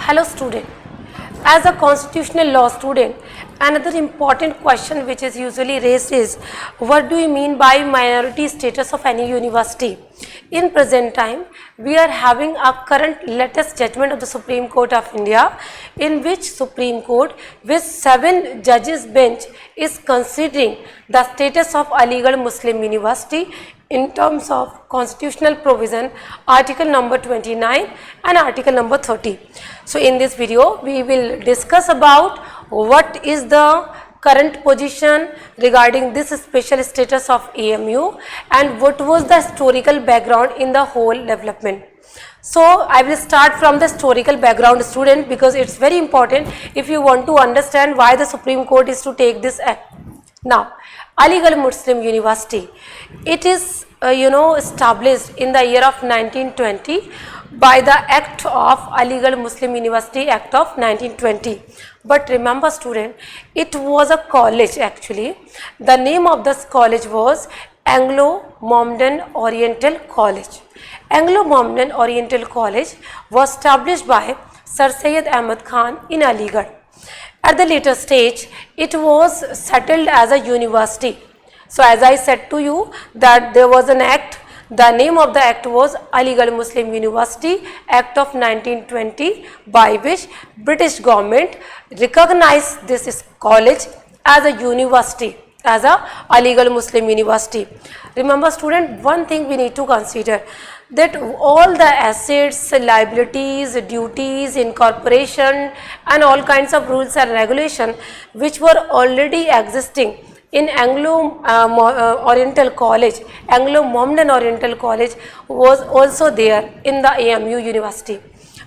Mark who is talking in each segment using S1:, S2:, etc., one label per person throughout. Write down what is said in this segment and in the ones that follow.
S1: Hello student, as a constitutional law student, another important question which is usually raised is, what do you mean by minority status of any university? In present time, we are having a current latest judgment of the Supreme Court of India, in which Supreme Court with 7 judges bench is considering the status of Aligarh Muslim University in terms of constitutional provision article number 29 and article number 30. So in this video we will discuss about what is the current position regarding this special status of AMU and what was the historical background in the whole development. So I will start from the historical background, student, because it's very important if you want to understand why the Supreme Court is to take this act. Now, Aligarh Muslim University, it is established in the year of 1920 by the Act of Aligarh Muslim University Act of 1920. But remember student, it was a college actually. The name of this college was Anglo-Mohammedan Oriental College. Anglo-Mohammedan Oriental College was established by Sir Syed Ahmad Khan in Aligarh. At the later stage, it was settled as a university. So as I said to you that there was an act, the name of the act was Aligarh Muslim University Act of 1920, by which British government recognized this college as a university, as a Aligarh Muslim University. Remember student, one thing we need to consider, that all the assets, liabilities, duties, incorporation and all kinds of rules and regulation which were already existing in Anglo-Oriental College, Anglo-Mohammedan Oriental College was also there in the AMU University.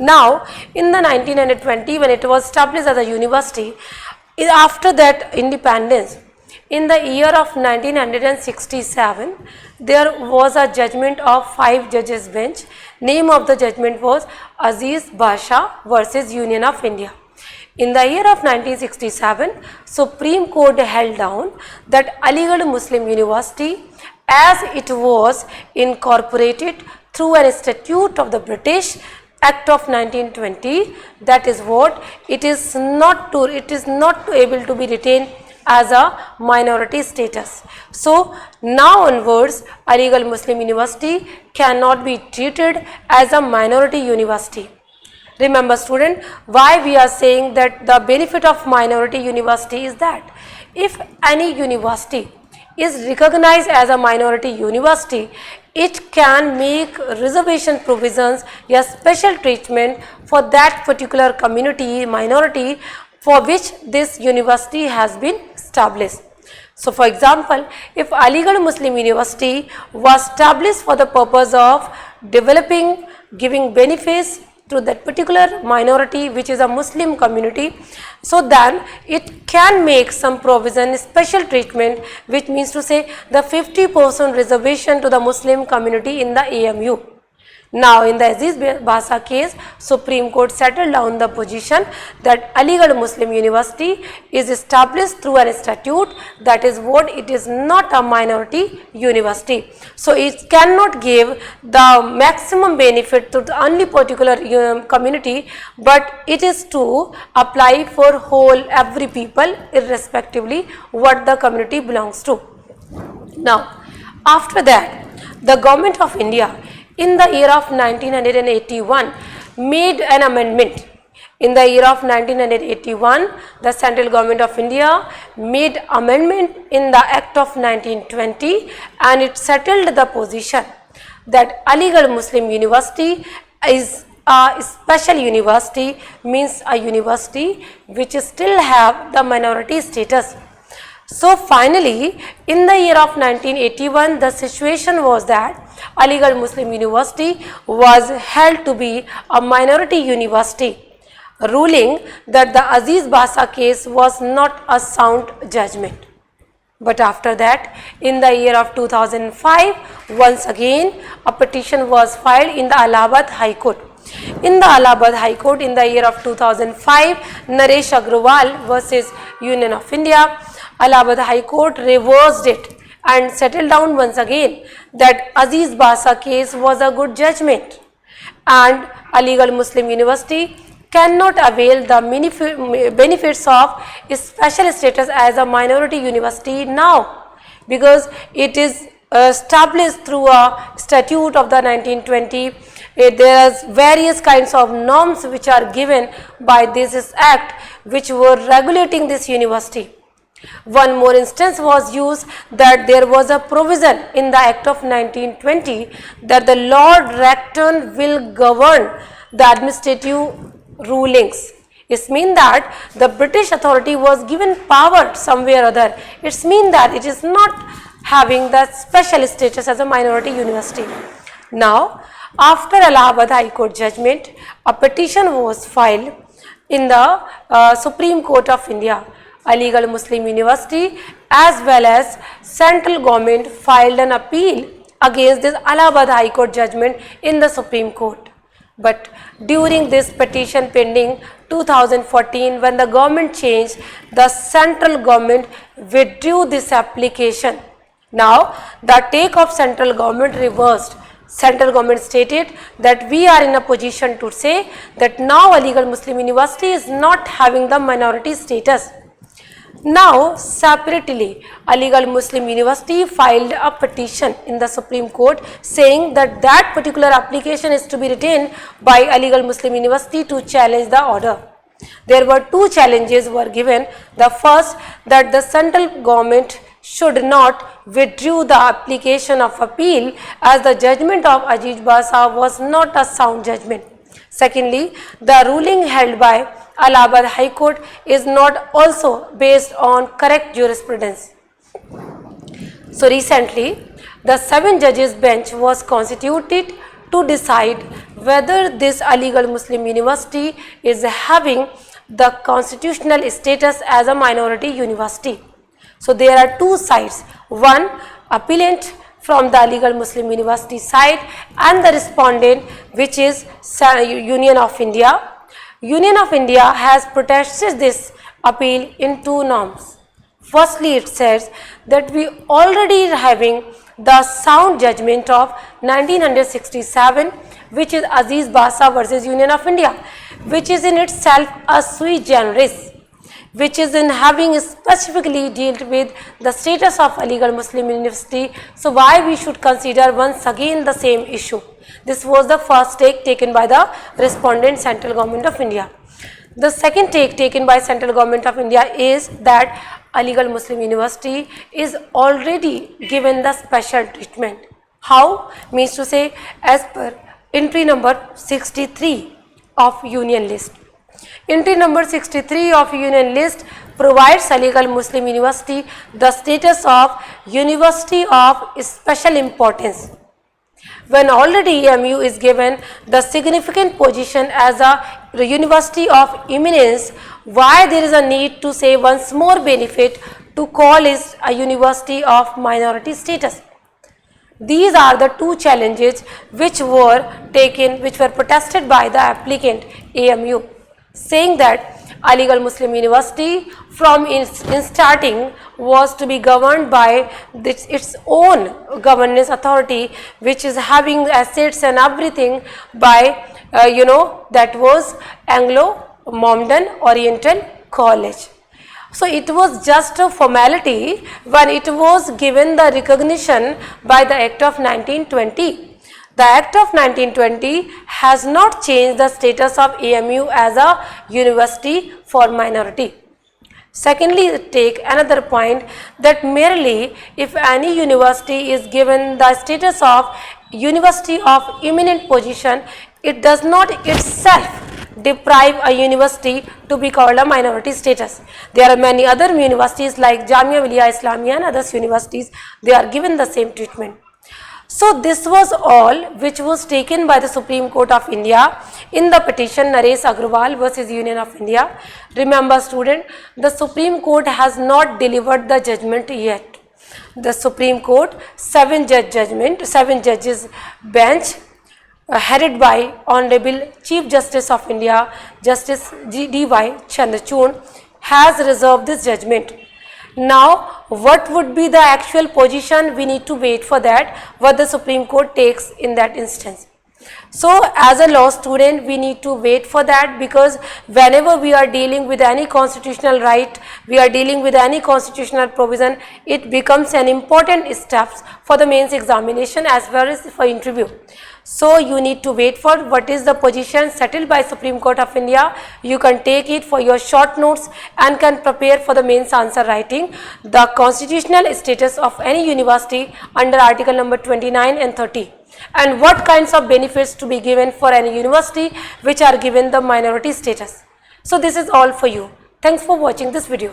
S1: Now in the 1920, when it was established as a university, after that independence, in the year of 1967, there was a judgment of 5 judges bench. Name of the judgment was Aziz Basha versus Union of India. In the year of 1967, Supreme Court held down that Aligarh Muslim University, as it was incorporated through an statute of the British Act of 1920, that is what it is not able to be retained as a minority status. So now onwards, Aligarh Muslim University cannot be treated as a minority university. Remember student, why we are saying that the benefit of minority university is that if any university is recognized as a minority university, it can make reservation provisions, a special treatment for that particular community, minority, for which this university has been established. So for example, if Aligarh Muslim University was established for the purpose of developing, giving benefits to that particular minority which is a Muslim community, so then it can make some provision, special treatment, which means to say the 50% reservation to the Muslim community in the AMU. Now in the Aziz Basha case, Supreme Court settled down the position that Aligarh Muslim University is established through a statute, that is what it is not a minority university. So it cannot give the maximum benefit to the only particular community, but it is to apply for whole every people irrespectively what the community belongs to. Now after that, the government of India in the year of 1981 made an amendment. In the year of 1981, the central government of India made amendment in the Act of 1920 and it settled the position that Aligarh Muslim University is a special university, means a university which still have the minority status. So finally, in the year of 1981, the situation was that Aligarh Muslim University was held to be a minority university, ruling that the Aziz Basha case was not a sound judgment. But after that, in the year of 2005, once again a petition was filed in the Allahabad High Court. In the Allahabad High Court in the year of 2005, Naresh Agrawal versus Union of India, Allahabad High Court reversed it and settled down once again that Aziz Basha case was a good judgment and Aligarh Muslim University cannot avail the benefits of special status as a minority university now, because it is established through a statute of the 1920. There is various kinds of norms which are given by this act which were regulating this university. One more instance was used, that there was a provision in the Act of 1920 that the Lord Rector will govern the administrative rulings. It means that the British authority was given power somewhere or other. It means that it is not having the special status as a minority university. Now, after Allahabad High Court judgment, a petition was filed in the Supreme Court of India. Aligarh Muslim University as well as central government filed an appeal against this Allahabad High Court judgment in the Supreme Court. But during this petition pending 2014, when the government changed, the central government withdrew this application. Now the take of central government reversed. Central government stated that we are in a position to say that now Aligarh Muslim University is not having the minority status. Now separately, Aligarh Muslim University filed a petition in the Supreme Court saying that that particular application is to be retained by Aligarh Muslim University to challenge the order. There were two challenges were given. The first, that the central government should not withdraw the application of appeal as the judgment of Aziz Basa was not a sound judgment. Secondly, the ruling held by Allahabad High Court is not also based on correct jurisprudence. So recently, the 7 judges bench was constituted to decide whether this Aligarh Muslim University is having the constitutional status as a minority university. So there are two sides, one appellant from the Aligarh Muslim University side and the respondent, which is Union of India. Union of India has protested this appeal in two norms. Firstly, it says that we already having the sound judgment of 1967, which is Aziz Basa versus Union of India, which is in itself a sui generis, which is in having specifically dealt with the status of Aligarh Muslim University. So why we should consider once again the same issue? This was the first take taken by the respondent central government of India. The second take taken by central government of India is that Aligarh Muslim University is already given the special treatment. How? Means to say, as per entry number 63 of Union List. Entry number 63 of Union List provides Aligarh Muslim University the status of University of Special Importance. When already AMU is given the significant position as a university of eminence, why there is a need to say once more benefit to call it a university of minority status? These are the two challenges which were taken, which were protested by the applicant AMU, saying that Aligarh Muslim University from in starting was to be governed by its own governance authority, which is having assets and everything by that was Anglo-Mohammedan Oriental College. So it was just a formality when it was given the recognition by the Act of 1920. The Act of 1920 has not changed the status of AMU as a university for minority. Secondly, take another point that merely if any university is given the status of university of eminent position, it does not itself deprive a university to be called a minority status. There are many other universities like Jamia Millia Islamia and other universities, they are given the same treatment. So this was all which was taken by the Supreme Court of India in the petition Naresh Agrawal versus Union of India. Remember student, the Supreme Court has not delivered the judgment yet. The Supreme Court 7 judges bench headed by Honorable Chief Justice of India, Justice D.Y. Chandrachud, has reserved this judgment. Now, what would be the actual position? We need to wait for that, what the Supreme Court takes in that instance. So as a law student, we need to wait for that, because whenever we are dealing with any constitutional right, we are dealing with any constitutional provision, it becomes an important steps for the mains examination as well as for interview. So you need to wait for what is the position settled by Supreme Court of India. You can take it for your short notes and can prepare for the mains answer writing. The constitutional status of any university under article number 29 and 30, and what kinds of benefits to be given for any university which are given the minority status. So this is all for you. Thanks for watching this video.